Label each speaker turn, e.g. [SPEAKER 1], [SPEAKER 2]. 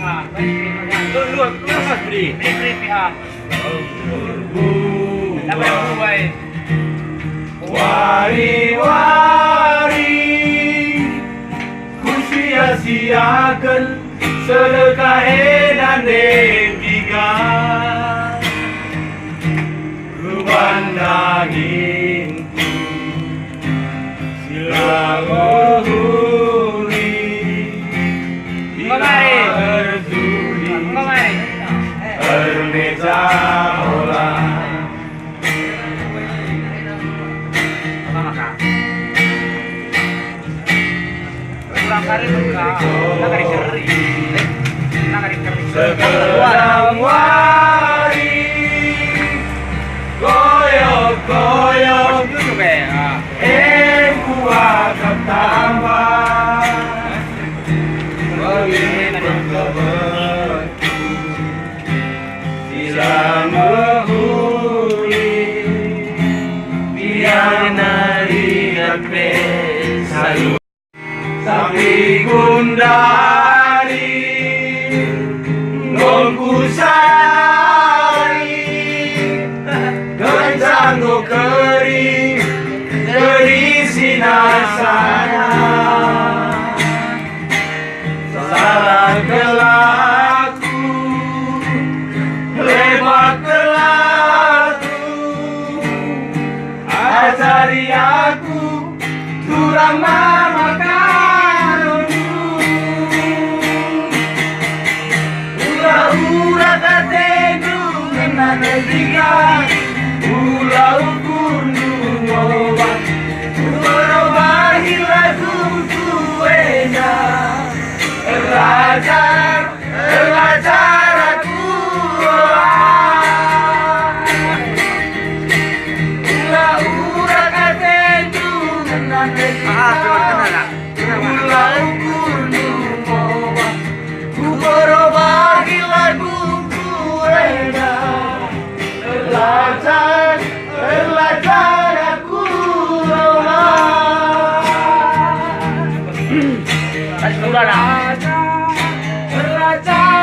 [SPEAKER 1] Lu Mas Budi. Wari-wari ku sia-siakan sedekah dan tiga ku pandangin sila menghuni bila berzuri bermeja bola. Sekarang wari goyok-goyok buat tambah menghitung kebetu sila menghuni biar nari selalu tapi gundari nongku sari kencang kering dari sinasana salah kelaku lebat kelaku ajari aku turang mama ura katendu kenana tiga ulau kundu moba urobahi lagu kuena elajar aku ura katendu kenana tiga ulau kundu moba urobahi lagu Belajar aku belajar